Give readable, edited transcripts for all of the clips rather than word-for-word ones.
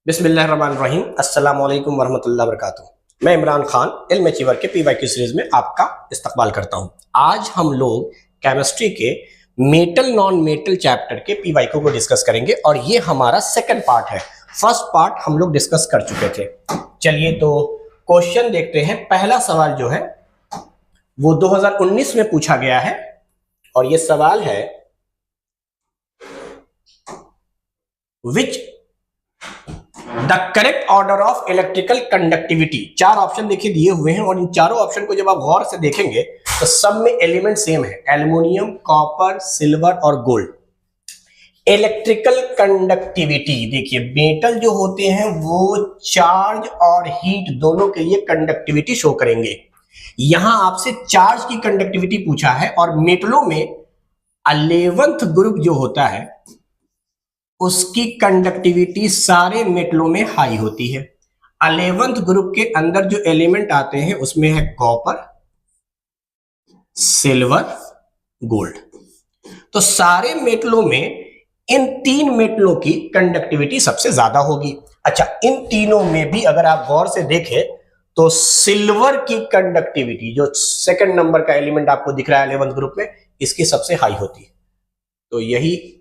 बिस्मिल्लाहिर्रहमानिर्रहीम अस्सलाम वालेकुम वरहमतुल्लाहि वबरकातुहू। मैं इमरान खान इल्म अचीवर के पीवाईक्यू सीरीज में आपका इस्तकबाल करता हूं। आज हम लोग केमिस्ट्री के मेटल नॉन मेटल चैप्टर के पीवाईक्यू को डिस्कस करेंगे और ये हमारा सेकंड पार्ट है। फर्स्ट पार्ट हम लोग डिस्कस कर चुके थे। चलिए तो क्वेश्चन देखते हैं। पहला सवाल जो है वो 2019 में पूछा गया है और ये सवाल है which the correct order of electrical conductivity. चार ऑप्शन देखिए दिए हुए हैं और इन चारों ऑप्शन को जब आप गौर से देखेंगे तो सब में एलिमेंट सेम है, एल्युमिनियम, कॉपर, सिल्वर और गोल्ड। इलेक्ट्रिकल कंडक्टिविटी देखिए, मेटल जो होते हैं वो चार्ज और हीट दोनों के लिए कंडक्टिविटी शो करेंगे। यहां आपसे चार्ज की कंडक्टिविटी पूछा है और मेटलों में 11th ग्रुप जो होता है उसकी कंडक्टिविटी सारे मेटलों में हाई होती है। 11th ग्रुप के अंदर जो एलिमेंट आते हैं उसमें है कॉपर, सिल्वर, गोल्ड। तो सारे मेटलों में इन तीन मेटलों की कंडक्टिविटी सबसे ज्यादा होगी। अच्छा, इन तीनों में भी अगर आप गौर से देखें तो सिल्वर की कंडक्टिविटी जो सेकंड नंबर का एलिमेंट आपको दिख रहा है 11th ग्रुप में, इसकी सबसे हाई होती है। तो यही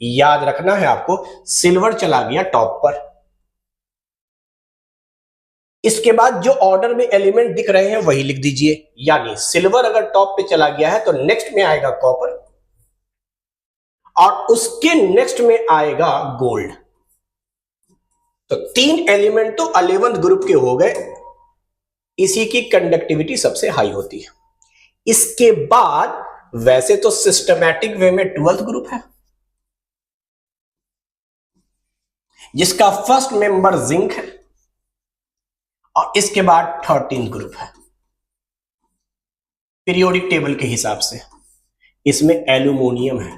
याद रखना है आपको, सिल्वर चला गया टॉप पर। इसके बाद जो ऑर्डर में एलिमेंट दिख रहे हैं वही लिख दीजिए, यानी सिल्वर अगर टॉप पे चला गया है तो नेक्स्ट में आएगा कॉपर और उसके नेक्स्ट में आएगा गोल्ड। तो तीन एलिमेंट तो 11th ग्रुप के हो गए, इसी की कंडक्टिविटी सबसे हाई होती है। इसके बाद वैसे तो सिस्टमैटिक वे में 12th ग्रुप है जिसका फर्स्ट मेंबर जिंक है और इसके बाद 13th ग्रुप है। पीरियोडिक टेबल के हिसाब से इसमें एल्यूमिनियम है।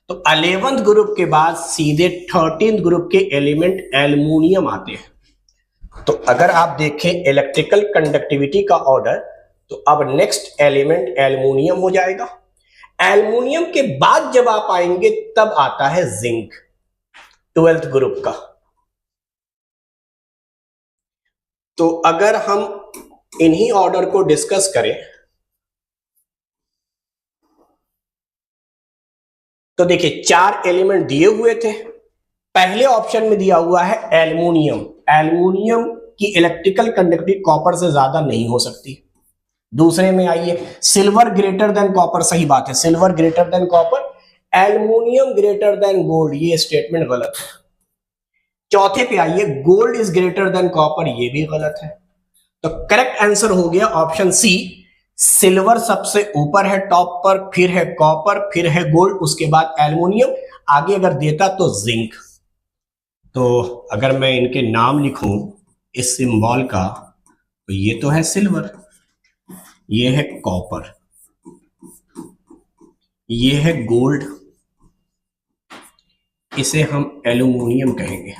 तो 11th ग्रुप के बाद सीधे 13th ग्रुप के एलिमेंट एल्यूमिनियम आते हैं। तो अगर आप देखें इलेक्ट्रिकल कंडक्टिविटी का ऑर्डर, तो अब नेक्स्ट एलिमेंट एल्यूमिनियम हो जाएगा। एल्यूमिनियम के बाद जब आप आएंगे तब आता है जिंक 12th ग्रुप का। तो अगर हम इन्हीं ऑर्डर को डिस्कस करें तो देखिए चार एलिमेंट दिए हुए थे। पहले ऑप्शन में दिया हुआ है एल्युमिनियम। एल्युमिनियम की इलेक्ट्रिकल कंडक्टिविटी कॉपर से ज्यादा नहीं हो सकती। दूसरे में आइए सिल्वर ग्रेटर देन कॉपर, सही बात है, silver greater than copper, aluminium greater than gold, ये स्टेटमेंट गलत है। चौथे पे आइए gold is greater than copper, ये भी गलत है। तो करेक्ट आंसर हो गया ऑप्शन सी, सिल्वर सबसे ऊपर है टॉप पर, फिर है कॉपर, फिर है गोल्ड, उसके बाद एल्युमिनियम, आगे अगर देता तो जिंक। तो अगर मैं इनके नाम लिखूं इस सिंबल का, तो ये तो है सिल्वर, ये है कॉपर, ये है गोल्ड, इसे हम एल्युमिनियम कहेंगे,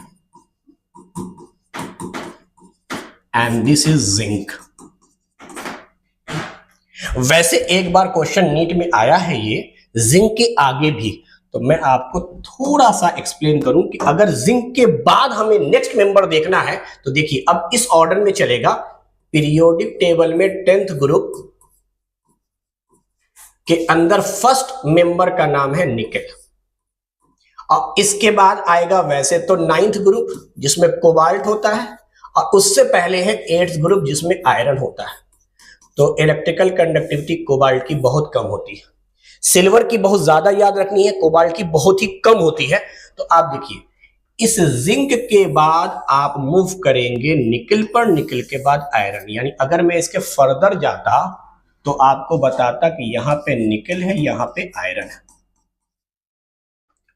एंड दिस इज जिंक। वैसे एक बार क्वेश्चन नीट में आया है ये जिंक के आगे भी, तो मैं आपको थोड़ा सा एक्सप्लेन करूं कि अगर जिंक के बाद हमें नेक्स्ट मेंबर देखना है तो देखिए अब इस ऑर्डर में चलेगा। पीरियोडिक टेबल में 10th ग्रुप के अंदर फर्स्ट मेंबर का नाम है निकेल और इसके बाद आएगा वैसे तो 9th ग्रुप जिसमें कोबाल्ट होता है और उससे पहले है 8th ग्रुप जिसमें आयरन होता है। तो इलेक्ट्रिकल कंडक्टिविटी कोबाल्ट की बहुत कम होती है, सिल्वर की बहुत ज्यादा याद रखनी है, कोबाल्ट की बहुत ही कम होती है। तो आप देखिए इस जिंक के बाद आप मूव करेंगे निकल पर, निकल के बाद आयरन, यानी अगर मैं इसके फर्दर जाता तो आपको बताता कि यहां पे निकल है, यहां पे आयरन है,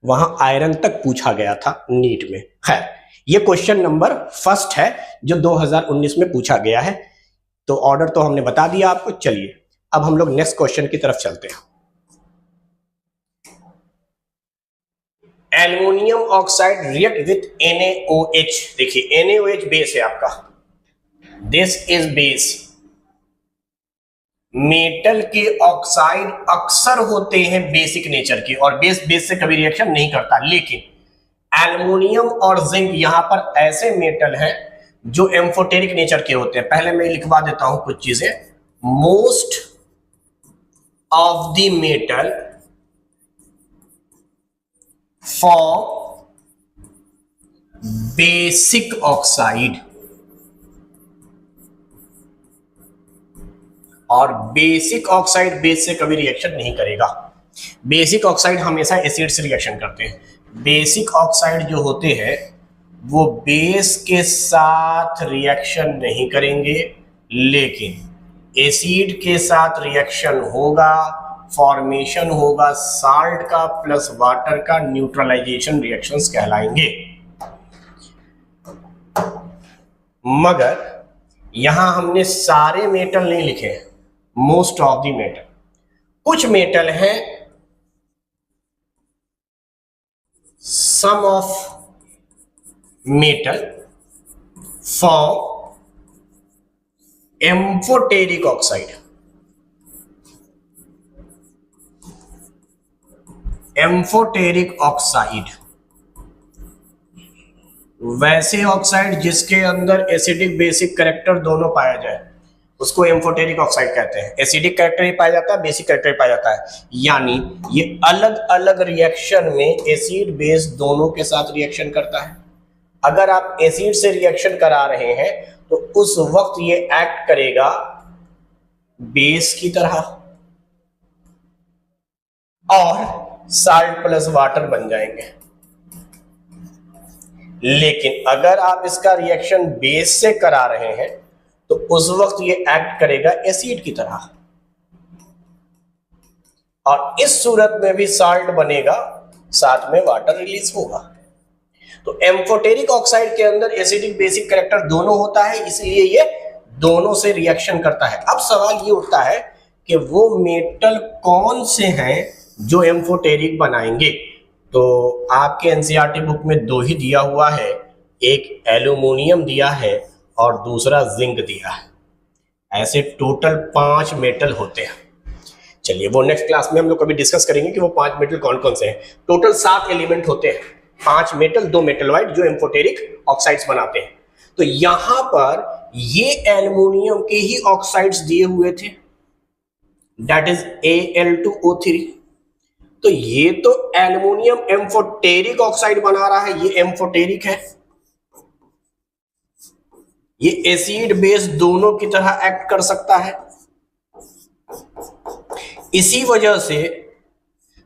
वहां आयरन तक पूछा गया था नीट में। खैर ये क्वेश्चन नंबर फर्स्ट है जो 2019 में पूछा गया है। तो ऑर्डर तो हमने बता दिया आपको। चलिए अब हम लोग नेक्स्ट क्वेश्चन की तरफ चलते हैं। Aluminium oxide react with NaOH। देखिए NaOH बेस है आपका, दिस इज बेस। मेटल के ऑक्साइड अक्सर होते हैं बेसिक नेचर के और बेस बेस से कभी रिएक्शन नहीं करता, लेकिन एल्युमिनियम और जिंक यहां पर ऐसे मेटल हैं जो एम्फोटेरिक नेचर के होते हैं। पहले मैं लिखवा देता हूं कुछ चीजें। Most of the metal for basic oxide, और बेसिक ऑक्साइड बेस से कभी रिएक्शन नहीं करेगा। बेसिक ऑक्साइड हमेशा एसिड से रिएक्शन करते हैं। बेसिक ऑक्साइड जो होते हैं वो बेस के साथ रिएक्शन नहीं करेंगे, लेकिन एसिड के साथ रिएक्शन होगा, फॉर्मेशन होगा साल्ट का प्लस वाटर का, न्यूट्रलाइजेशन रिएक्शंस कहलाएंगे। मगर यहां हमने सारे मेटल नहीं लिखे, मोस्ट ऑफ द मेटल। कुछ मेटल हैं, some of metal form amphoteric oxide. Amphoteric oxide वैसे ऑक्साइड जिसके अंदर एसिडिक बेसिक कैरेक्टर दोनों पाया जाए उसको एम्फोटेरिक ऑक्साइड कहते हैं। एसिडिक कैरेक्टर ही पाया जाता है, बेसिक कैरेक्टर ही पाया जाता है, यानी ये अलग अलग रिएक्शन में एसिड बेस दोनों के साथ रिएक्शन करता है। अगर आप एसिड से रिएक्शन करा रहे हैं तो उस वक्त ये एक्ट करेगा बेस की तरह और साल्ट प्लस वाटर बन जाएंगे। लेकिन अगर आप इसका रिएक्शन बेस से करा रहे हैं तो उस वक्त ये एक्ट करेगा एसिड की तरह, और इस सूरत में भी साल्ट बनेगा, साथ में वाटर रिलीज होगा। तो एम्फोटेरिक ऑक्साइड के अंदर एसिडिक बेसिक कैरेक्टर दोनों होता है, इसलिए ये दोनों से रिएक्शन करता है। अब सवाल ये उठता है कि वो मेटल कौन से हैं जो एम्फोटेरिक बनाएंगे। तो आपके एनसीईआरटी बुक में दो ही दिया हुआ है, एक एल्यूमिनियम दिया है और दूसरा जिंक दिया है। ऐसे टोटल 5 मेटल होते हैं। चलिए वो नेक्स्ट क्लास में हम लोग कभी डिस्कस करेंगे कि वो 5 मेटल कौन कौन से हैं। टोटल 7 एलिमेंट होते हैं, 5 मेटल 2 मेटल वाइट जो एम्फोटेरिक ऑक्साइड्स बनाते हैं। तो यहां पर ये एल्युमिनियम के ही ऑक्साइड्स दिए हुए थे, दैट इज Al2O3। तो ये तो एल्युमिनियम एम्फोटेरिक ऑक्साइड बना रहा है, ये एम्फोटेरिक है, ये एसिड बेस दोनों की तरह एक्ट कर सकता है। इसी वजह से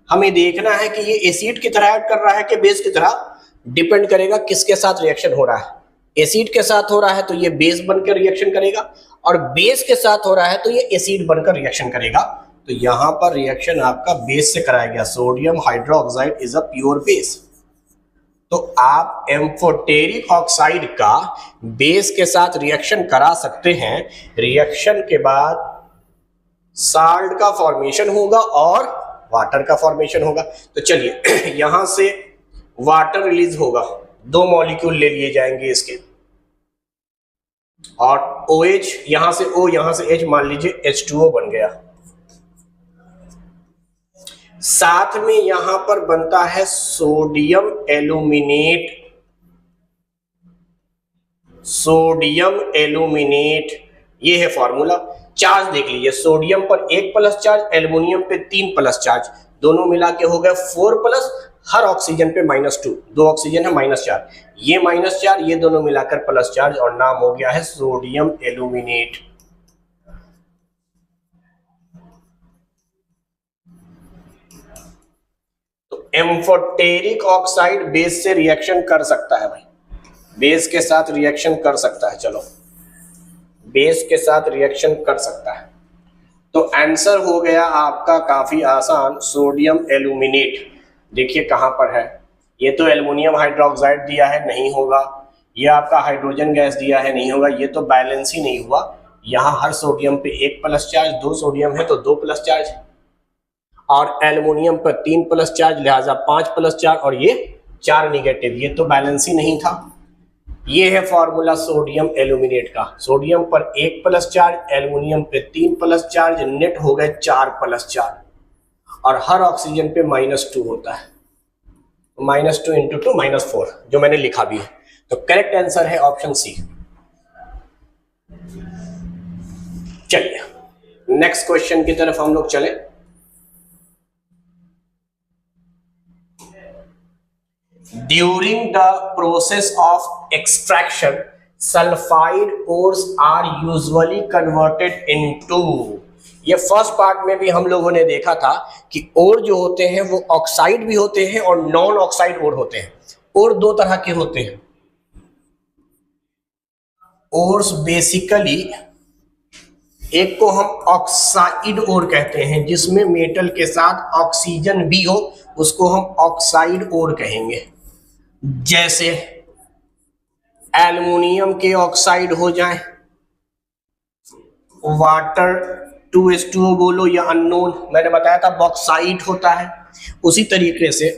हमें देखना है कि ये एसिड की तरह एक्ट कर रहा है कि बेस की तरह, डिपेंड करेगा किसके साथ रिएक्शन हो रहा है। एसिड के साथ हो रहा है तो ये बेस बनकर रिएक्शन करेगा, और बेस के साथ हो रहा है तो ये एसिड बनकर रिएक्शन करेगा। तो यहां पर रिएक्शन आपका बेस से कराया गया। Sodium hydroxide is a pure base. तो आप एम्फोटेरिक ऑक्साइड का बेस के साथ रिएक्शन करा सकते हैं। रिएक्शन के बाद साल्ट का फॉर्मेशन होगा और वाटर का फॉर्मेशन होगा। तो चलिए यहां से वाटर रिलीज होगा, 2 मॉलिक्यूल ले लिए जाएंगे इसके, और OH यहां से O यहां से H, मान लीजिए H2O बन गया। साथ में यहां पर बनता है सोडियम एल्यूमिनेट। सोडियम एल्यूमिनेट ये है फॉर्मूला। चार्ज देख लीजिए, सोडियम पर 1 प्लस चार्ज, एल्युमिनियम पे 3 प्लस चार्ज, दोनों मिला के हो गए 4 प्लस, हर ऑक्सीजन पे -2, 2 ऑक्सीजन है -4, ये -4, ये दोनों मिलाकर प्लस चार्ज, और नाम हो गया है सोडियम एल्यूमिनेट। तो एम्फोटेरिक ऑक्साइड बेस से रिएक्शन कर सकता है भाई, बेस के साथ रिएक्शन कर सकता है। चलो बेस के साथ रिएक्शन कर सकता है। तो आंसर हो गया आपका काफी आसान, सोडियम एल्यूमिनेट। देखिए कहां पर है, ये तो एल्युमिनियम हाइड्रोक्साइड दिया है, नहीं होगा। ये आपका हाइड्रोजन गैस दिया है, नहीं होगा। ये तो बैलेंस ही नहीं हुआ। यहां हर सोडियम पे 1 प्लस चार्ज, 2 सोडियम है तो 2 प्लस चार्ज, और एल्युमिनियम पर 3 प्लस चार्ज, लिहाजा 5 प्लस चार्ज, और ये 4 निगेटिव, ये तो बैलेंस ही नहीं था। ये है फॉर्मूला सोडियम एल्यूमिनेट का। सोडियम पर 1 प्लस चार्ज, एल्युमिनियम पे 3 प्लस चार्ज, नेट हो गए 4 प्लस चार्ज, और हर ऑक्सीजन पे -2 होता है। -2 इंटू 2 -4, जो मैंने लिखा भी है। तो करेक्ट आंसर है ऑप्शन सी। चलिए नेक्स्ट क्वेश्चन की तरफ हम लोग चले। During the process of extraction sulphide ores are usually converted into, ये फर्स्ट पार्ट में भी हम लोगों ने देखा था कि ओर जो होते हैं वो ऑक्साइड भी होते हैं और नॉन ऑक्साइड ओर होते हैं। ओर दो तरह के होते हैं। ओर्स बेसिकली एक को हम ऑक्साइड ओर कहते हैं, जिसमें मेटल के साथ ऑक्सीजन भी हो, उसको हम ऑक्साइड ओर कहेंगे। जैसे एल्युमिनियम के ऑक्साइड हो जाए, वाटर 2H2O बोलो या अननोन, मैंने बताया था बॉक्साइट होता है। उसी तरीके से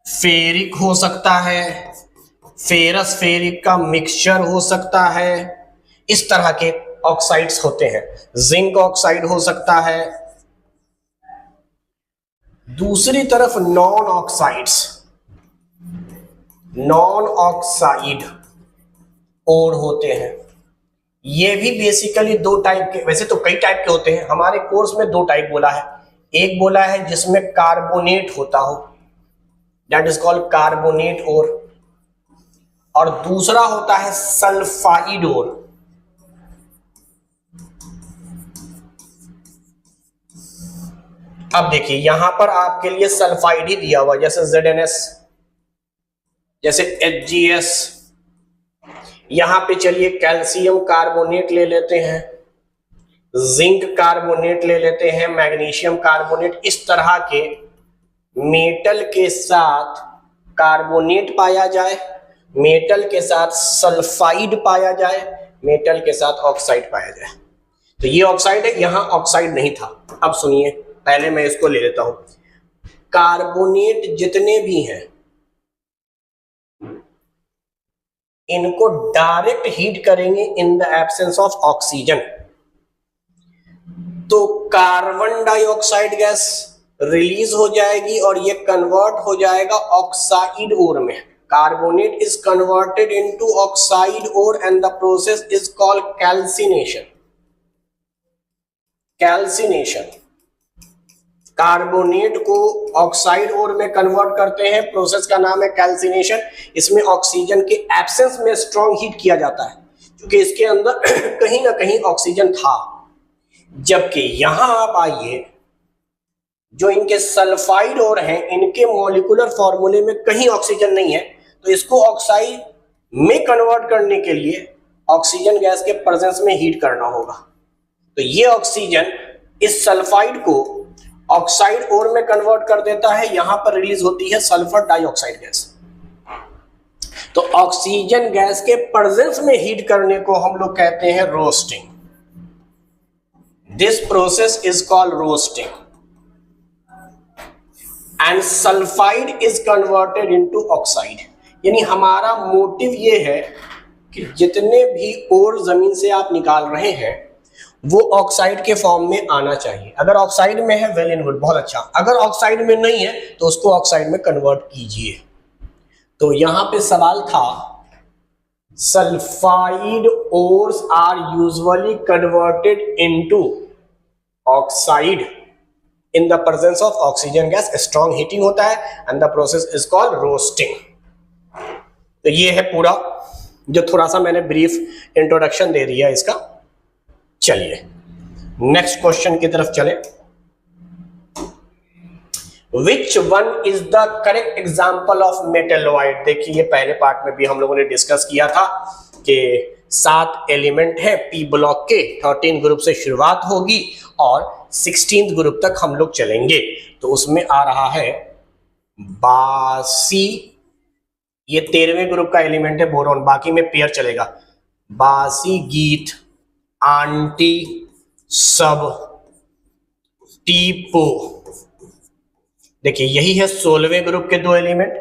फेरिक हो सकता है, फेरस फेरिक का मिक्सचर हो सकता है, इस तरह के ऑक्साइड्स होते हैं। जिंक ऑक्साइड हो सकता है। दूसरी तरफ नॉन ऑक्साइड्स, नॉन ऑक्साइड और होते हैं। ये भी बेसिकली दो टाइप के, वैसे तो कई टाइप के होते हैं, हमारे कोर्स में दो टाइप बोला है। एक बोला है जिसमें कार्बोनेट होता हो, दैट इज कॉल्ड कार्बोनेट ओर, और दूसरा होता है सल्फाइड ओर। अब देखिए यहां पर आपके लिए सल्फाइड ही दिया हुआ, जैसे ZNS, जैसे HGS। यहां पे चलिए कैल्शियम कार्बोनेट ले लेते हैं, जिंक कार्बोनेट ले लेते हैं, मैग्नीशियम कार्बोनेट। इस तरह के मेटल के साथ कार्बोनेट पाया जाए, मेटल के साथ सल्फाइड पाया जाए, मेटल के साथ ऑक्साइड पाया जाए। तो ये ऑक्साइड है, यहां ऑक्साइड नहीं था। अब सुनिए, पहले मैं इसको ले लेता हूं। कार्बोनेट जितने भी हैं इनको डायरेक्ट हीट करेंगे in the absence of oxygen, तो कार्बन डाइऑक्साइड गैस रिलीज हो जाएगी और ये कन्वर्ट हो जाएगा ऑक्साइड ओर में। Carbonate is converted into oxide ore and the process is called calcination. Calcination, carbonate को ऑक्साइड ओर में कन्वर्ट करते हैं, प्रोसेस का नाम है कैल्सिनेशन। इसमें ऑक्सीजन के एब्सेंस में स्ट्रॉन्ग हीट किया जाता है, क्योंकि इसके अंदर कहीं ना कहीं ऑक्सीजन था। जबकि यहां आप आइए, जो इनके सल्फाइड ओर हैं, इनके मॉलिक्यूलर फॉर्मूले में कहीं ऑक्सीजन नहीं है, तो इसको ऑक्साइड में कन्वर्ट करने के लिए ऑक्सीजन गैस के प्रेजेंस में हीट करना होगा। तो ये ऑक्सीजन इस सल्फाइड को ऑक्साइड ओर में कन्वर्ट कर देता है, यहां पर रिलीज होती है सल्फर डाइऑक्साइड गैस। तो ऑक्सीजन गैस के प्रेजेंस में हीट करने को हम लोग कहते हैं roasting. This process is called roasting and sulphide is converted into oxide. यानी हमारा मोटिव ये है कि जितने भी ओर जमीन से आप निकाल रहे हैं वो ऑक्साइड के फॉर्म में आना चाहिए। अगर ऑक्साइड में है वेल एंड गुड, बहुत अच्छा। अगर ऑक्साइड में नहीं है तो उसको ऑक्साइड में कन्वर्ट कीजिए। तो यहां पे सवाल था, sulphide ores are usually converted into oxide in the presence of oxygen gas, strong heating होता है and the process is called roasting. तो ये है पूरा, जो थोड़ा सा मैंने ब्रीफ इंट्रोडक्शन दे दिया इसका। चलिए नेक्स्ट क्वेश्चन की तरफ चले। Which one is the correct example of metalloid? देखिए ये पहले पार्ट में भी हम लोगों ने डिस्कस किया था कि 7 एलिमेंट है पी ब्लॉक के, 13 ग्रुप से शुरुआत होगी और 16th ग्रुप तक हम लोग चलेंगे। तो उसमें आ रहा है बासी, ये 13वें ग्रुप का एलिमेंट है बोरोन, बाकी में पेयर चलेगा। बासी, गीत, आंटी, सब, टीपो। देखिए यही है 16वें ग्रुप के 2 एलिमेंट,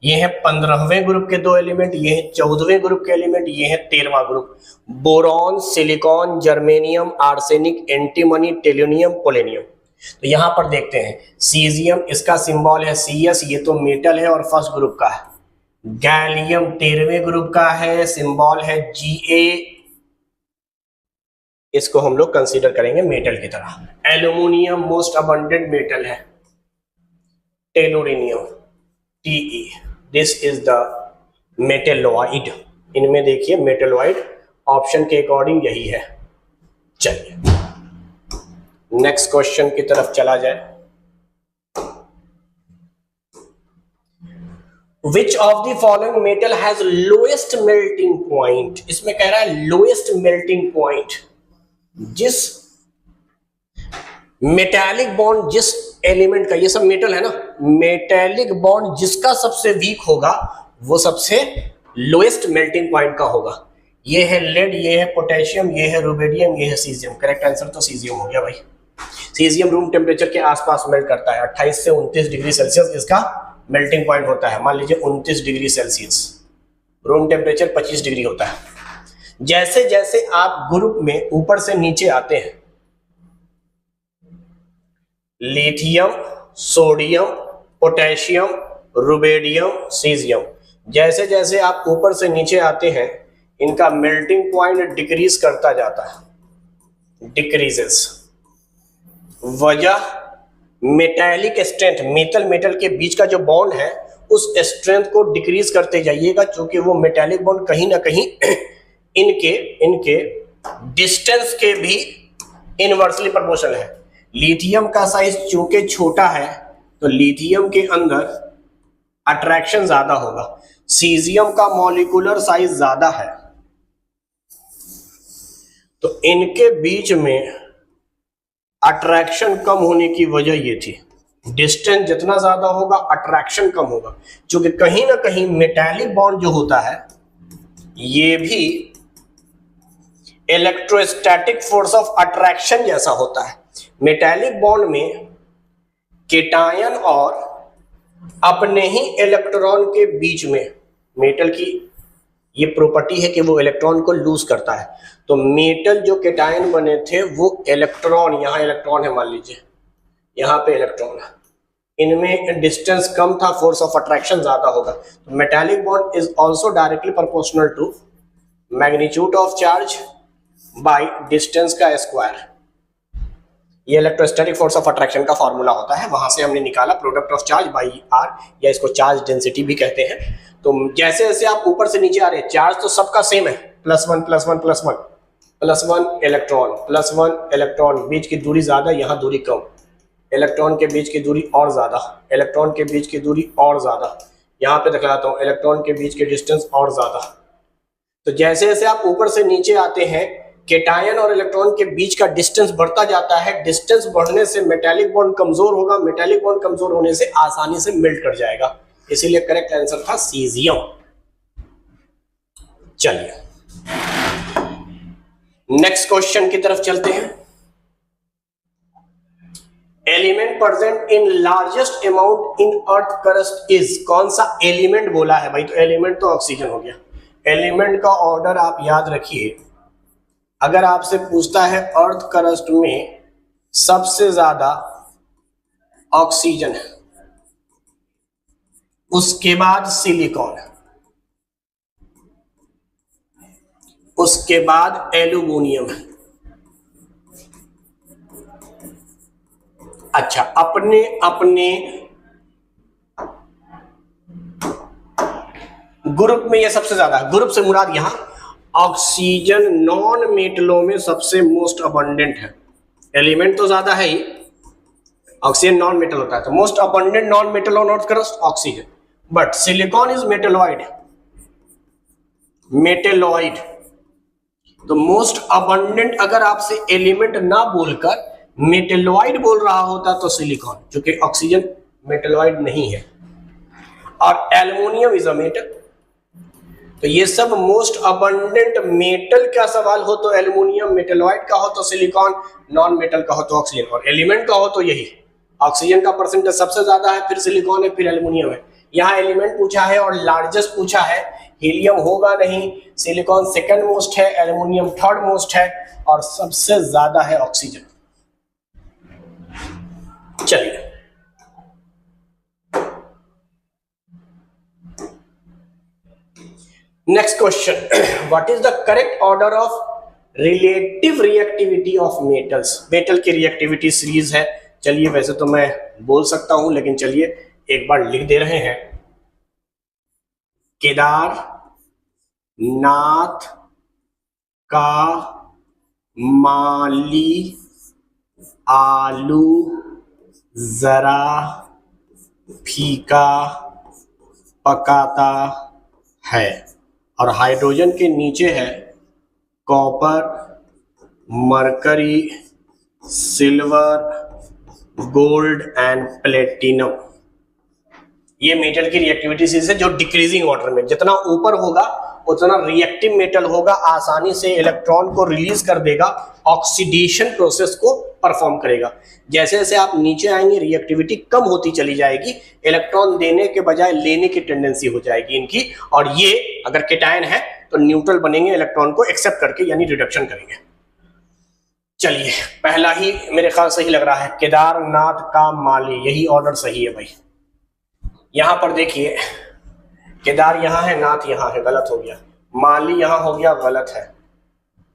ये है 15वें ग्रुप के 2 एलिमेंट, ये है 14वें ग्रुप के एलिमेंट, ये है 13वां group. Boron, silicon, germanium, arsenic, antimony, tellurium, polonium. तो यहां पर देखते हैं सीजियम, इसका सिंबल है CS, ये तो मेटल है और फर्स्ट ग्रुप का है। गैलियम 13वें ग्रुप का है, सिंबल है Ga, इसको हम लोग कंसीडर करेंगे मेटल की तरह। एल्यूमिनियम मोस्ट अबंडेंट मेटल है, टेलुरिनियम Te, this is the metalloid. इनमें देखिए मेटेलॉइड ऑप्शन के अकॉर्डिंग यही है। चलिए नेक्स्ट क्वेश्चन की तरफ चला जाए। Which of the following metal has lowest melting point? इसमें कह रहा है lowest melting point, जिस मेटालिक बॉन्ड, जिस एलिमेंट का, ये सब मेटल है ना, मेटालिक बॉन्ड जिसका सबसे वीक होगा वो सबसे लोएस्ट मेल्टिंग पॉइंट का होगा। ये है लेड, ये है पोटेशियम, ये है रुबिडियम, ये है सीजियम। करेक्ट आंसर तो सीजियम हो गया भाई। सीजियम रूम टेम्परेचर के आसपास मेल्ट करता है, 28 से 29 डिग्री सेल्सियस इसका मेल्टिंग पॉइंट होता है। मान लीजिए 29 degree Celsius, room temperature 25 degree होता है। जैसे जैसे आप ग्रुप में ऊपर से नीचे आते हैं, lithium, sodium, potassium, rubidium, caesium, जैसे जैसे आप ऊपर से नीचे आते हैं इनका मेल्टिंग पॉइंट डिक्रीज करता जाता है, डिक्रीजेस। वजह मेटालिक स्ट्रेंथ, मेटल मेटल के बीच का जो बॉन्ड है उस स्ट्रेंथ को डिक्रीज करते जाइएगा, क्योंकि वो मेटालिक बॉन्ड कहीं ना कहीं इनके डिस्टेंस के भी इनवर्सली प्रोपोर्शनल है। लिथियम का साइज चूंकि छोटा है तो लिथियम के अंदर अट्रैक्शन ज्यादा होगा, सीजियम का मॉलिक्यूलर साइज ज्यादा है, तो इनके बीच में अट्रैक्शन कम होने की वजह ये थी। डिस्टेंस जितना ज्यादा होगा अट्रैक्शन कम होगा, क्योंकि कहीं ना कहीं मेटालिक बॉन्ड जो होता है ये भी इलेक्ट्रोस्टैटिक फोर्स ऑफ अट्रैक्शन जैसा होता है। मेटालिक बॉन्ड में केटायन और अपने ही इलेक्ट्रॉन के बीच में, मेटल की ये प्रॉपर्टी है कि वो इलेक्ट्रॉन को लूज करता है, तो मेटल जो केटायन बने थे वो इलेक्ट्रॉन, यहाँ इलेक्ट्रॉन है मान लीजिए, यहाँ पे इलेक्ट्रॉन है, इनमें डिस्टेंस कम था, फोर्स ऑफ अट्रैक्शन ज्यादा होगा। तो metallic bond is also directly proportional to magnitude of charge by distance का स्क्वायर। ये इलेक्ट्रोस्टैटिक फोर्स ऑफ अट्रैक्शन का फॉर्मूला होता है, वहां से हमने निकाला product of charge by R, या इसको चार्ज डेंसिटी भी कहते हैं। तो जैसे जैसे आप ऊपर से नीचे आ रहे हैं, चार्ज तो सबका सेम है, +1 +1 +1 +1 इलेक्ट्रॉन +1 इलेक्ट्रॉन, बीच की दूरी ज्यादा, यहाँ दूरी कम, इलेक्ट्रॉन के बीच की दूरी और ज्यादा, इलेक्ट्रॉन के बीच की दूरी और ज्यादा, यहाँ पे दिखाता हूँ इलेक्ट्रॉन के बीच के डिस्टेंस और ज्यादा। तो जैसे जैसे आप ऊपर से नीचे आते हैं केटायन और इलेक्ट्रॉन के बीच का डिस्टेंस बढ़ता जाता है, डिस्टेंस बढ़ने से मेटालिक बॉन्ड कमजोर होगा, मेटालिक बॉन्ड कमजोर होने से आसानी से मेल्ट कर जाएगा, इसीलिए करेक्ट आंसर था सीजियम। चलिए नेक्स्ट क्वेश्चन की तरफ चलते हैं। Element present in largest amount in earth crust is, कौन सा एलिमेंट बोला है भाई? तो एलिमेंट तो ऑक्सीजन हो गया। एलिमेंट का ऑर्डर आप याद रखिए, अगर आपसे पूछता है अर्थ क्रस्ट में सबसे ज्यादा ऑक्सीजन है, उसके बाद सिलिकॉन, उसके बाद एल्यूमिनियम है। अच्छा, अपने अपने ग्रुप में ये सबसे ज्यादा, ग्रुप से मुराद यहां ऑक्सीजन नॉन मेटलों में सबसे मोस्ट अबंडेंट है। एलिमेंट तो ज्यादा है ही, ऑक्सीजन नॉन मेटल होता है, तो most abundant non metal on earth crust oxygen, but silicon is metalloid, metalloid. तो मोस्ट अबंडेंट अगर आपसे एलिमेंट ना बोलकर मेटेलॉइड बोल रहा होता तो सिलिकॉन, क्योंकि ऑक्सीजन मेटेलॉइड नहीं है, और एल्युमिनियम इज अ मेटल। तो ये सब मोस्ट अबंडेंट मेटल का सवाल हो तो एल्युमिनियम, मेटेलॉइड का हो तो सिलिकॉन, नॉन मेटल का हो तो ऑक्सीजन, और एलिमेंट का हो तो यही ऑक्सीजन का परसेंटेज सबसे ज्यादा है, फिर सिलिकॉन है, फिर एल्युमिनियम है। यहाँ एलिमेंट पूछा है और लार्जेस्ट पूछा है, हीलियम होगा नहीं, सिलिकॉन सेकंड मोस्ट है, एल्युमिनियम थर्ड मोस्ट है, और सबसे ज्यादा है ऑक्सीजन। चलिए next question, what is the correct order of relative reactivity of metals. Metal की रिएक्टिविटी सीरीज है। चलिए वैसे तो मैं बोल सकता हूं, लेकिन चलिए एक बार लिख दे रहे हैं। केदार नाथ का माली आलू जरा फीका पकाता है, और हाइड्रोजन के नीचे है copper, mercury, silver, gold and platinum. ये मेटल की रिएक्टिविटी सीरीज है जो डिक्रीजिंग ऑर्डर में, जितना ऊपर होगा उतना रिएक्टिव मेटल होगा, आसानी से इलेक्ट्रॉन को रिलीज कर देगा, ऑक्सीडेशन प्रोसेस को परफॉर्म करेगा। जैसे जैसे आप नीचे आएंगे रिएक्टिविटी कम होती चली जाएगी, इलेक्ट्रॉन देने के बजाय लेने की टेंडेंसी हो जाएगी इनकी, और ये अगर केटायन है तो न्यूट्रल बनेंगे इलेक्ट्रॉन को एक्सेप्ट करके, यानी रिडक्शन करेंगे। चलिए पहला ही मेरे ख्याल सही लग रहा है, केदारनाथ का माली, यही ऑर्डर सही है भाई। यहां पर देखिए केदार यहां है, नाथ यहां है, गलत हो गया। माली यहां हो गया, गलत है।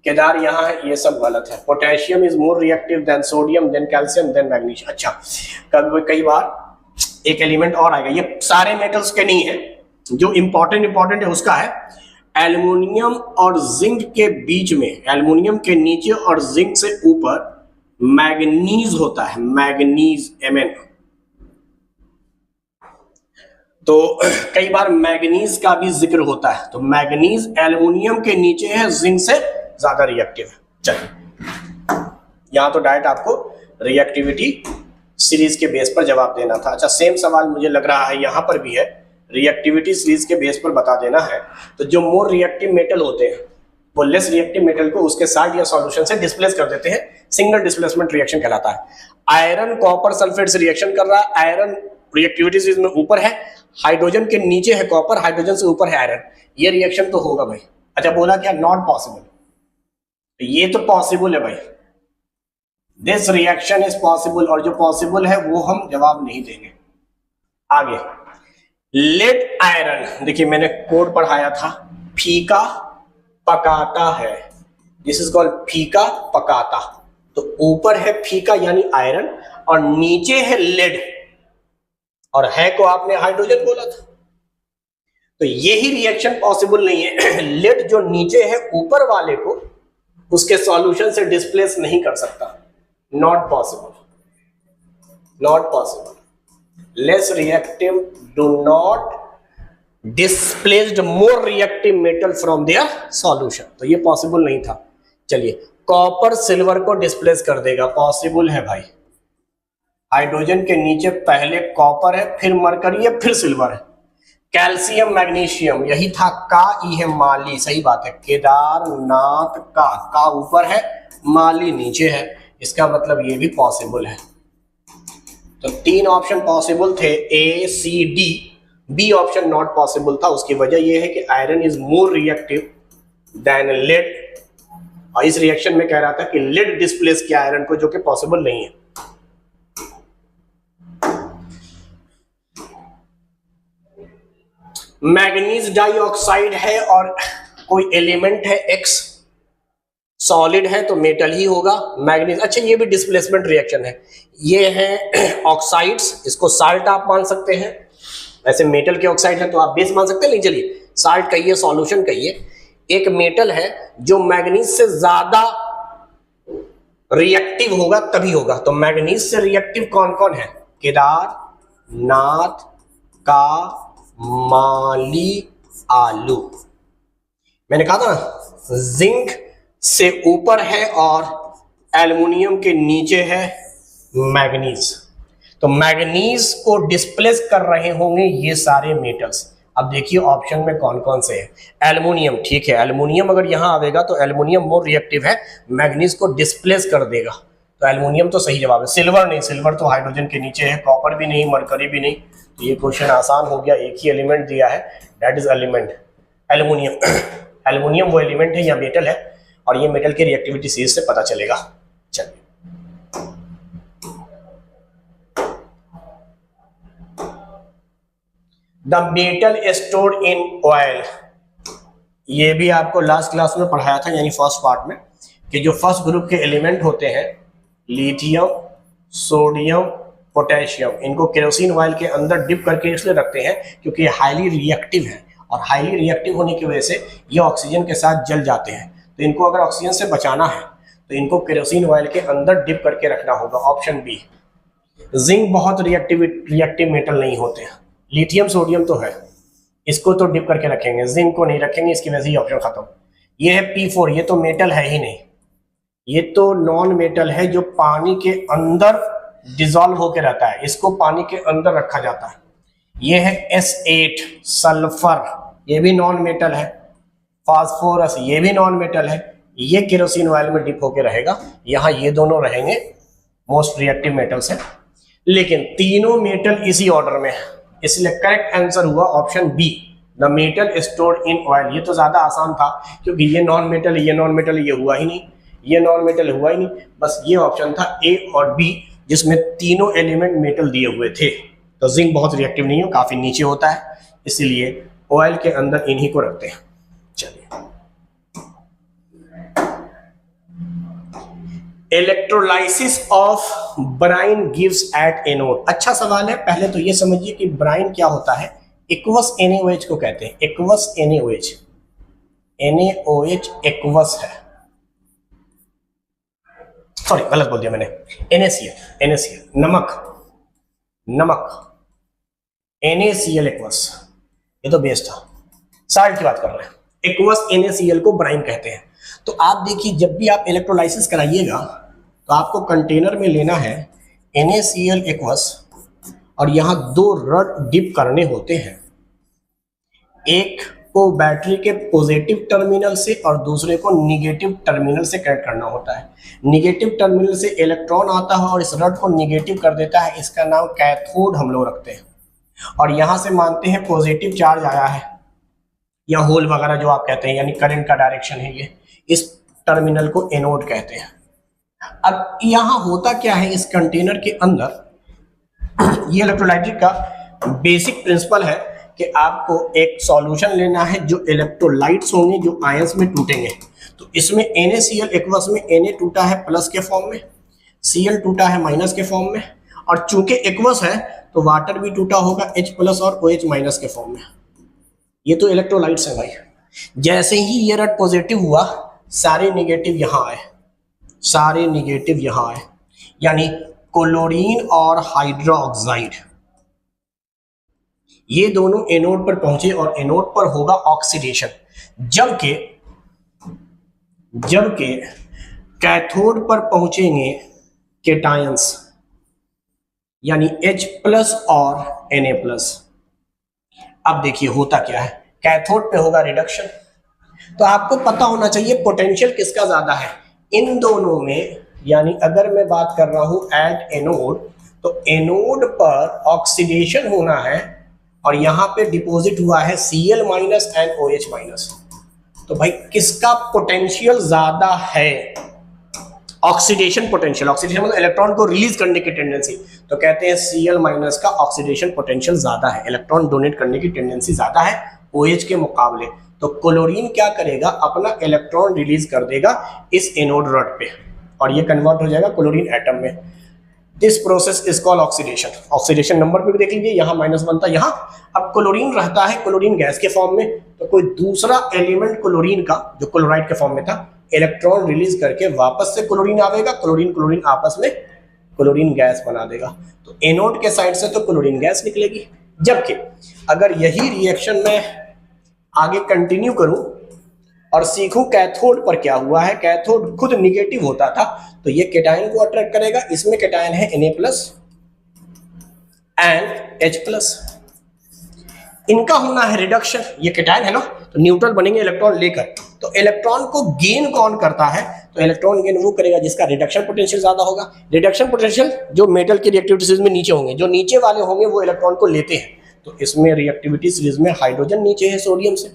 केदार यहां है, ये सब गलत है। Potassium is more reactive than sodium than calcium than magnesium. अच्छा, कई बार एक एलिमेंट और आएगा, ये सारे मेटल्स के नहीं है, जो इंपॉर्टेंट है उसका है। एल्युमिनियम और जिंक के बीच में, एल्युमिनियम के नीचे और जिंक से ऊपर मैग्नीज होता है, मैग्नीज Mn। तो कई बार मैग्नीज का भी जिक्र होता है, तो मैग्नीज एल्युमिनियम के नीचे है, जिंक से ज्यादा रिएक्टिव है। चलिए यहां तो डायरेक्ट आपको रिएक्टिविटी सीरीज के बेस पर जवाब देना था। अच्छा, सेम सवाल मुझे लग रहा है यहां पर भी है, रिएक्टिविटी सीरीज के बेस पर बता देना है। तो जो मोर रिएक्टिव मेटल होते हैं वो लेस रिएक्टिव मेटल को उसके साल्ट या सॉल्यूशन से डिस्प्लेस कर देते हैं, सिंगल डिस्प्लेसमेंट रिएक्शन कहलाता है। आयरन कॉपर सल्फेट से रिएक्शन कर रहा है, आयरन रिएक्टिविटी सीरीज में ऊपर है, हाइड्रोजन के नीचे है कॉपर, हाइड्रोजन से ऊपर है आयरन, ये रिएक्शन तो होगा भाई। अच्छा, बोला क्या नॉट पॉसिबल, ये तो पॉसिबल है भाई, दिस रिएक्शन इज पॉसिबल, और जो पॉसिबल है वो हम जवाब नहीं देंगे। आगे लेड आयरन, देखिए मैंने कोड पढ़ाया था, फीका पकाता है, दिस इज कॉल्ड फीका पकाता। तो ऊपर है फीका यानी आयरन, और नीचे है लेड, और है को आपने हाइड्रोजन बोला था, तो यही रिएक्शन पॉसिबल नहीं है। लेड जो नीचे है ऊपर वाले को उसके सॉल्यूशन से डिस्प्लेस नहीं कर सकता, not possible, not possible. Less reactive do not displaced more reactive metal from their solution, तो ये पॉसिबल नहीं था। चलिए, कॉपर सिल्वर को डिस्प्लेस कर देगा, पॉसिबल है भाई। हाइड्रोजन के नीचे पहले कॉपर है, फिर मरकरी है, फिर सिल्वर है। कैल्शियम मैग्नीशियम, यही था, का ई है माली, सही बात है। केदारनाथ का ऊपर है, माली नीचे है, इसका मतलब ये भी पॉसिबल है। तो 3 ऑप्शन पॉसिबल थे, A C D, B option not possible था। उसकी वजह यह है कि iron is more reactive than lead, और इस रिएक्शन में कह रहा था कि लेड डिस्प्लेस किया आयरन को, जो कि पॉसिबल नहीं है। मैग्नीज डाइऑक्साइड है और कोई एलिमेंट है X, सॉलिड है तो मेटल ही होगा मैग्नीज। अच्छा, ये भी डिस्प्लेसमेंट रिएक्शन है, ये है ऑक्साइड्स, इसको साल्ट आप मान सकते हैं, वैसे मेटल के ऑक्साइड है तो आप बेस मान सकते हैं, नहीं चलिए साल्ट कहिए, सॉल्यूशन कहिए। एक मेटल है जो मैग्नीज से ज्यादा रिएक्टिव होगा तभी होगा, तो मैग्नीज से रिएक्टिव कौन कौन है? केदार नाथ का माली आलू, मैंने कहा था ना, जिंक से ऊपर है और एल्युमिनियम के नीचे है मैग्नीज, तो मैग्नीज को डिस्प्लेस कर रहे होंगे ये सारे मेटल्स। अब देखिए ऑप्शन में कौन कौन से है। एल्युमिनियम, ठीक है, एल्युमिनियम अगर यहां आएगा तो एल्युमिनियम मोर रिएक्टिव है, मैग्नीज को डिस्प्लेस कर देगा, तो एल्युमिनियम तो सही जवाब है। सिल्वर नहीं, सिल्वर तो हाइड्रोजन के नीचे है, कॉपर भी नहीं, मरकरी भी नहीं, तो ये क्वेश्चन आसान हो गया, एक ही एलिमेंट दिया है, that is element aluminium. Aluminium वो एलिमेंट है या मेटल है, और ये मेटल की रिएक्टिविटी सीरीज से पता चलेगा। चलिए the metal stored in oil, ये भी आपको लास्ट क्लास में पढ़ाया था यानी फर्स्ट पार्ट में, कि जो फर्स्ट ग्रुप के एलिमेंट होते हैं लिथियम, सोडियम, पोटेशियम, इनको केरोसिन ऑयल के अंदर डिप करके इसलिए रखते हैं क्योंकि ये हाईली रिएक्टिव है, और हाईली रिएक्टिव होने की वजह से ये ऑक्सीजन के साथ जल जाते हैं। तो इनको अगर ऑक्सीजन से बचाना है तो इनको केरोसिन ऑयल के अंदर डिप करके रखना होगा, ऑप्शन बी। जिंक बहुत रिएक्टिव मेटल नहीं होते, लिथियम सोडियम तो है, इसको तो डिप करके रखेंगे, जिंक को नहीं रखेंगे, इसकी वजह से ऑप्शन खत्म। ये है P4, ये तो मेटल है ही नहीं, ये तो नॉन मेटल है जो पानी के अंदर डिसॉल्व होकर रहता है, इसको पानी के अंदर रखा जाता है। ये है S8 सल्फर, ये भी नॉन मेटल है। फास्फोरस, ये भी नॉन मेटल है, ये केरोसिन ऑयल में डिप होकर रहेगा। यहाँ ये दोनों रहेंगे मोस्ट रिएक्टिव मेटल्स हैं, लेकिन तीनों मेटल इसी ऑर्डर में है, इसलिए करेक्ट आंसर हुआ option B, the metal stored in oil. ये तो ज्यादा आसान था क्योंकि ये नॉन मेटल, ये नॉन मेटल, ये हुआ ही नहीं, ये नॉन मेटल हुआ ही नहीं, बस ये ऑप्शन था ए और बी जिसमें तीनों एलिमेंट मेटल दिए हुए थे। तो जिंक बहुत रिएक्टिव नहीं हो, काफी नीचे होता है, इसलिए ऑयल के अंदर इन्हीं को रखते हैं। चलिए, electrolysis of Bryan gives at anode. अच्छा सवाल है, पहले तो ये समझिए कि ब्राइन क्या होता है। एक्वस NaOH को कहते हैं, एक्वस NaOH, NaOH एक्वस है, सॉरी गलत बोल दिया मैंने, NaCl, नमक, NaCl एक्वस, ये तो बेस था, साल्ट की बात कर रहे हैं। एक्वस NaCl को ब्राइन कहते हैं। तो आप देखिए, जब भी आप इलेक्ट्रोलाइसिस कराइएगा तो आपको कंटेनर में लेना है NaCl एक्वस, और यहां दो रड डिप करने होते हैं, एक को बैटरी के पॉजिटिव टर्मिनल से और दूसरे को निगेटिव टर्मिनल से कनेक्ट करना होता है। निगेटिव टर्मिनल से इलेक्ट्रॉन आता है और इस रड को निगेटिव कर देता है, इसका नाम कैथोड हम लोग रखते हैं। और यहां से मानते हैं पॉजिटिव चार्ज आया है या होल वगैरह जो आप कहते हैं, यानी करंट का डायरेक्शन है ये, इस टर्मिनल को एनोड कहते हैं। अब यहां होता क्या है, इस कंटेनर के अंदर ये इलेक्ट्रोलाइटिक का बेसिक प्रिंसिपल है कि आपको एक सॉल्यूशन लेना है जो इलेक्ट्रोलाइट्स होंगे जो आयंस में टूटेंगे। तो इसमें NaCl एक्वस में Na टूटा है प्लस के फॉर्म में, Cl टूटा है माइनस के फॉर्म में, और चूंकि एक्वस है तो वाटर भी टूटा होगा H प्लस और OH माइनस के फॉर्म में। ये तो इलेक्ट्रोलाइट्स है भाई। जैसे ही ये रड पॉजिटिव हुआ, सारे निगेटिव यहां आए, सारे निगेटिव यहां आए, यानी क्लोरीन और हाइड्रोक्साइड ये दोनों एनोड पर पहुंचे और एनोड पर होगा ऑक्सीडेशन, जबकि कैथोड पर पहुंचेंगे केटायंस, यानी H प्लस और Na प्लस। अब देखिए होता क्या है, कैथोड पे होगा रिडक्शन। तो आपको पता होना चाहिए पोटेंशियल किसका ज्यादा है इन दोनों में, यानी अगर मैं बात कर रहा हूं एट एनोड, तो एनोड पर ऑक्सीडेशन होना है और यहां पे डिपॉजिट हुआ है Cl minus and OH minus. तो भाई किसका पोटेंशियल ज्यादा है, ऑक्सीडेशन पोटेंशियल, ऑक्सीडेशन मतलब इलेक्ट्रॉन को रिलीज करने की टेंडेंसी, तो कहते हैं Cl माइनस का ऑक्सीडेशन पोटेंशियल ज्यादा है, इलेक्ट्रॉन डोनेट करने की टेंडेंसी ज्यादा है OH के मुकाबले। तो क्लोरीन क्या करेगा, अपना इलेक्ट्रॉन रिलीज कर देगा इस एनोड रड पे और ये कन्वर्ट हो जाएगा क्लोरीन एटम में। This process is called oxidation. Oxidation number पे भी देख लीजिए, यहाँ माइनस बनता है यहाँ। अब क्लोरीन रहता है, क्लोरीन गैस के फॉर्म में, तो कोई दूसरा एलिमेंट क्लोरीन का जो क्लोराइड के फॉर्म में था इलेक्ट्रॉन रिलीज करके वापस से क्लोरीन आवेगा, क्लोरीन आपस में क्लोरीन गैस बना देगा। तो एनोड के साइड से तो क्लोरीन गैस निकलेगी। जबकि अगर यही रिएक्शन मैं आगे कंटिन्यू करूं और सीखूं कैथोड पर क्या हुआ है, कैथोड खुद निगेटिव होता था, तो ये केटायन को अट्रैक्ट करेगा। इसमें केटायन है Na plus and H plus, इनका होना है रिडक्शन, ये केटायन है ना, तो न्यूट्रल बनेंगे इलेक्ट्रॉन लेकर। तो इलेक्ट्रॉन को गेन कौन करता है, तो इलेक्ट्रॉन गेन वो करेगा जिसका रिडक्शन पोटेंशियल ज्यादा होगा। रिडक्शन पोटेंशियल जो मेटल की रिएक्टिविटी सीरीज में नीचे होंगे, जो नीचे वाले होंगे वो इलेक्ट्रॉन को लेते हैं। तो इसमें रिएक्टिविटी सीरीज में हाइड्रोजन नीचे है सोडियम से,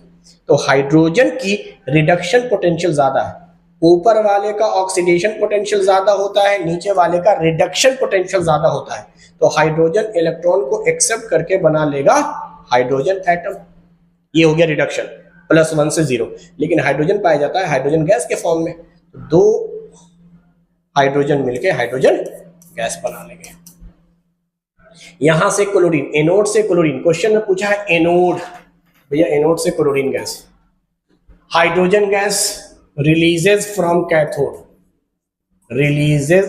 तो हाइड्रोजन की रिडक्शन पोटेंशियल ज्यादा है। ऊपर वाले का ऑक्सीडेशन पोटेंशियल ज्यादा होता है, नीचे वाले का रिडक्शन पोटेंशियल ज्यादा होता है। तो हाइड्रोजन इलेक्ट्रॉन को एक्सेप्ट करके बना लेगा हाइड्रोजन एटम, ये हो गया रिडक्शन, +1 से 0, लेकिन हाइड्रोजन पाया जाता है हाइड्रोजन गैस के फॉर्म में, तो 2 हाइड्रोजन मिलके हाइड्रोजन गैस बना लेंगे। यहां से क्लोरीन, एनोड से क्लोरीन, क्वेश्चन में पूछा है एनोड, भैया एनोड से chlorine gas, hydrogen gas releases from cathode, releases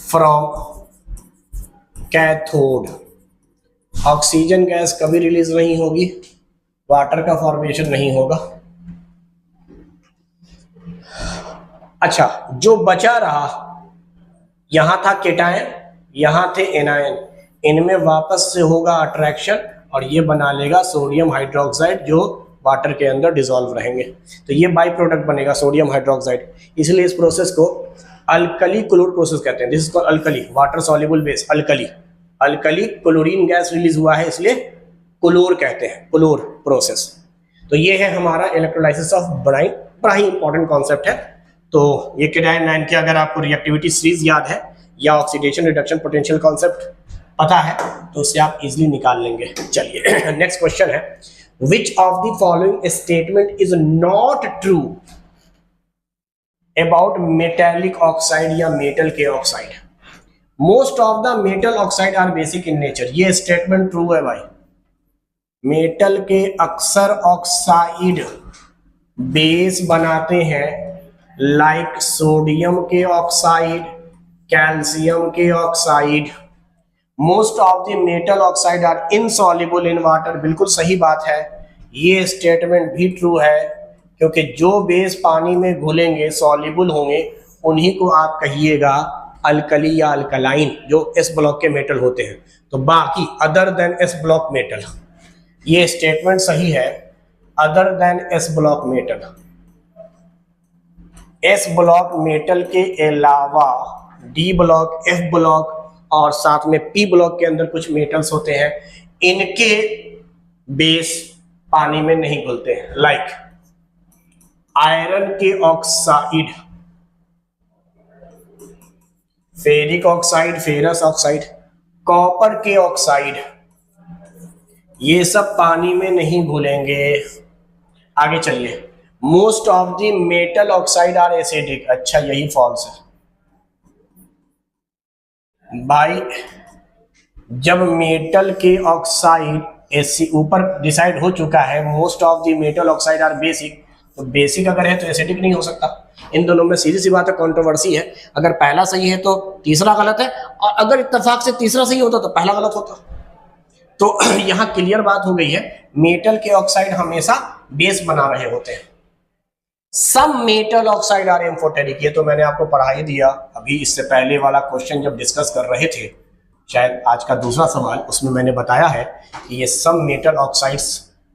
from cathode, oxygen gas कभी रिलीज नहीं होगी, वाटर का फॉर्मेशन नहीं होगा। अच्छा, जो बचा रहा, यहां था केटायन, यहां थे एनायन, इनमें वापस से होगा अट्रैक्शन और ये बना लेगा सोडियम हाइड्रोक्साइड जो वाटर के अंदर डिसॉल्व रहेंगे, तो ये बाई प्रोडक्ट बनेगा सोडियम हाइड्रोक्साइड। इसलिए इस प्रोसेस को अल्कली क्लोर प्रोसेस कहते हैं। This is called alkali, water soluble base, alkali. Alkali chlorine gas release हुआ है इसलिए क्लोर कहते हैं, क्लोर प्रोसेस। तो ये है हमारा इलेक्ट्रोलाइसिस ऑफ ब्राइन, बड़ा ही इंपॉर्टेंट कॉन्सेप्ट है। तो ये केटायन आयन की अगर आपको रिएक्टिविटी सीरीज याद है या ऑक्सीडेशन रिडक्शन पोटेंशियल कॉन्सेप्ट पता है तो उससे आप इजीली निकाल लेंगे। चलिए नेक्स्ट क्वेश्चन है, which of the following statement is not true about metallic oxide या मेटल के oxide? Most of the metal oxide are basic in nature, ये स्टेटमेंट ट्रू है भाई। मेटल के अक्सर ऑक्साइड बेस बनाते हैं, लाइक सोडियम के ऑक्साइड, कैल्शियम के oxide. Most of the metal oxide are insoluble in water, बिल्कुल सही बात है। ये स्टेटमेंट भी ट्रू है क्योंकि जो बेस पानी में घुलेंगे सॉल्युबल होंगे उन्हीं को आप कहिएगा अल्कली या अल्कलाइन, जो एस ब्लॉक के मेटल होते हैं। तो बाकी other than S block metal, ये स्टेटमेंट सही है, other than S block metal. S block metal के अलावा डी ब्लॉक, एफ ब्लॉक और साथ में पी ब्लॉक के अंदर कुछ मेटल्स होते हैं, इनके बेस पानी में नहीं घुलते हैं, लाइक आयरन के oxide, ferric oxide, ferrous oxide, copper के ऑक्साइड, ये सब पानी में नहीं घुलेंगे। आगे चलिए, most of the metal oxide are acidic, अच्छा यही फॉल्स है भाई। जब मेटल के ऑक्साइड ऊपर डिसाइड हो चुका है most of the metal oxide are basic, तो बेसिक अगर है तो एसिडिक नहीं हो सकता। इन दोनों में सीधी सी बात है, कंट्रोवर्सी है। अगर पहला सही है तो तीसरा गलत है, और अगर इत्तेफाक से तीसरा सही होता तो पहला गलत होता। तो यहां क्लियर बात हो गई है, मेटल के ऑक्साइड हमेशा बेस बना रहे होते हैं। Some metal oxide are amphoteric, ये तो मैंने आपको पढ़ा ही दिया अभी, इससे पहले वाला क्वेश्चन जब डिस्कस कर रहे थे, शायद आज का दूसरा सवाल, उसमें मैंने बताया है कि ये सम मेटल ऑक्साइड्स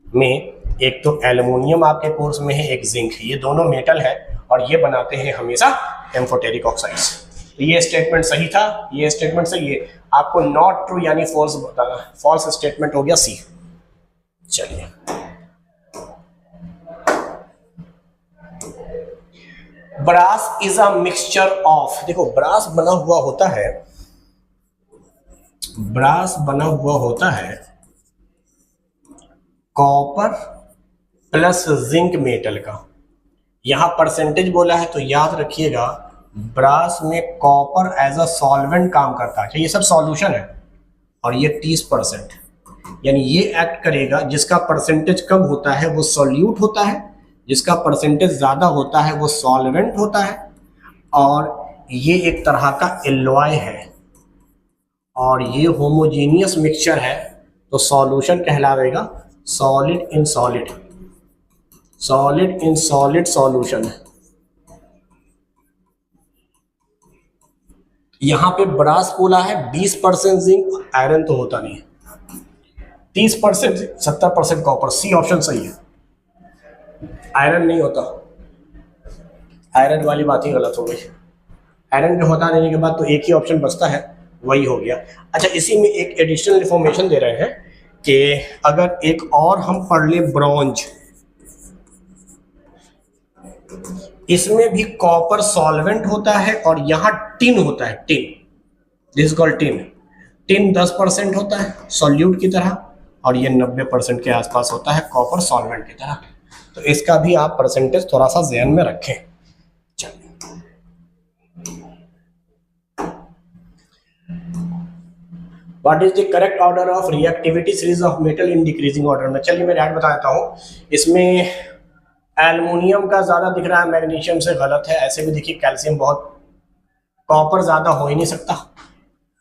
में एक तो एल्युमिनियम आपके कोर्स में है, एक जिंक, ये दोनों मेटल है और ये बनाते हैं हमेशा एम्फोटेरिक ऑक्साइड्स। तो ये स्टेटमेंट सही था, ये स्टेटमेंट सही है। आपको नॉट ट्रू यानी फॉल्स बताना, फॉल्स स्टेटमेंट हो गया सी। चलिए brass is a mixture of, देखो ब्रास बना हुआ होता है, ब्रास बना हुआ होता है कॉपर प्लस जिंक मेटल का। यहां परसेंटेज बोला है तो याद रखिएगा, ब्रास में कॉपर एज अ सॉल्वेंट काम करता है, ये सब सॉल्यूशन है, और ये 30%, यानी ये एक्ट करेगा, जिसका परसेंटेज कम होता है वो सॉल्यूट होता है, जिसका परसेंटेज ज्यादा होता है वो सॉल्वेंट होता है, और ये एक तरह का एलॉय है, और ये होमोजीनियस मिक्सचर है तो सॉल्यूशन कहलावेगा solid in solid, solid in solid solution है। यहां पे ब्रास बोला है 20% जिंक, आयरन तो होता नहीं है, 30% 70% कॉपर, सी ऑप्शन सही है। आयरन नहीं होता, आयरन वाली बात ही गलत हो गई। आयरन के होता देने के बाद तो एक ही ऑप्शन बचता है, वही हो गया। अच्छा, इसी में एक एडिशनल इंफॉर्मेशन दे रहे हैं कि अगर एक और हम पढ़ ले ब्रॉन्ज, इसमें भी कॉपर सॉल्वेंट होता है और यहां टिन होता है, tin, this is called tin. Tin 10% होता है सॉल्यूट की तरह, और ये 90% के आसपास होता है कॉपर सॉल्वेंट की तरह। तो इसका भी आप परसेंटेज थोड़ा सा ध्यान में रखें। चलिए, what is the correct order of reactivity series of metal in decreasing order में। चलिए मैं डायरेक्ट बता देता हूँ। इसमें एल्युमिनियम का ज्यादा दिख रहा है, मैग्नीशियम से गलत है। ऐसे भी देखिए कैल्शियम बहुत, कॉपर ज्यादा हो ही नहीं सकता,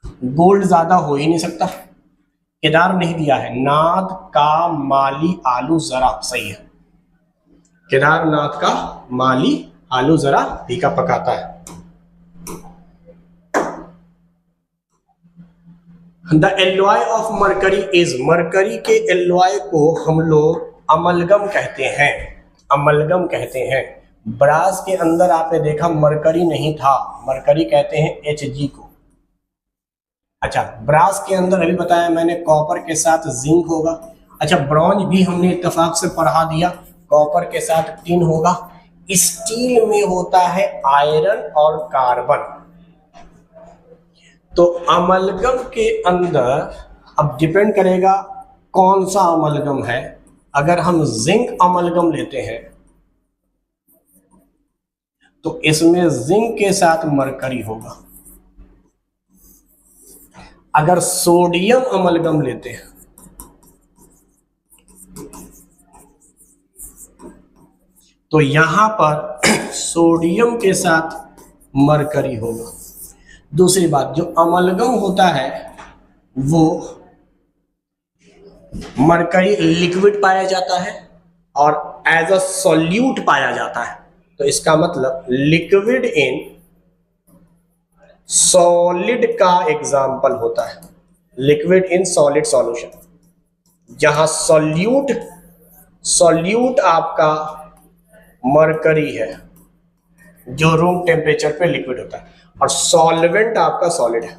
गोल्ड ज्यादा हो ही नहीं सकता। केदार नहीं दिया है, नाथ का माली आलू जरा सही है। केदारनाथ का माली आलू जरा फीका पकाता है। The alloy of mercury is, mercury के एलॉय को हम लोग अमलगम कहते हैं, अमलगम कहते हैं। ब्रास के अंदर आपने देखा मरकरी नहीं था, मरकरी कहते हैं Hg को। अच्छा, ब्रास के अंदर अभी बताया मैंने कॉपर के साथ जिंक होगा। अच्छा, ब्रॉन्ज भी हमने इत्तेफाक से पढ़ा दिया, कॉपर के साथ टिन होगा। स्टील में होता है आयरन और कार्बन। तो अमलगम के अंदर अब डिपेंड करेगा कौन सा अमलगम है। अगर हम जिंक अमलगम लेते हैं तो इसमें जिंक के साथ मरकरी होगा। अगर सोडियम अमलगम लेते हैं तो यहां पर सोडियम के साथ मरकरी होगा। दूसरी बात, जो अमलगम होता है वो मरकरी लिक्विड पाया जाता है और एज अ सॉल्यूट पाया जाता है। तो इसका मतलब लिक्विड इन सॉलिड का एग्जाम्पल होता है, लिक्विड इन सॉलिड सॉल्यूशन। जहां सॉल्यूट आपका मरकरी है जो रूम टेम्परेचर पे लिक्विड होता है, और सॉल्वेंट आपका सॉलिड है।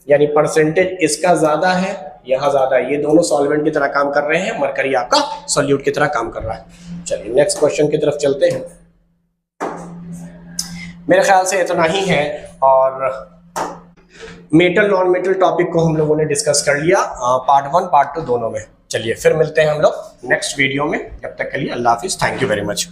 यानी परसेंटेज इसका ज्यादा है, यहां ज्यादा है। ये दोनों सॉल्वेंट की तरह काम कर रहे हैं, मरकरी आपका सॉल्यूट की तरह काम कर रहा है। चलिए नेक्स्ट क्वेश्चन की तरफ चलते हैं। मेरे ख्याल से इतना ही है, और मेटल नॉन मेटल टॉपिक को हम लोगों ने डिस्कस कर लिया पार्ट 1 पार्ट 2 दोनों में। चलिए फिर मिलते हैं हम लोग नेक्स्ट वीडियो में। जब तक के लिए अल्लाह हाफिज, थैंक यू वेरी मच।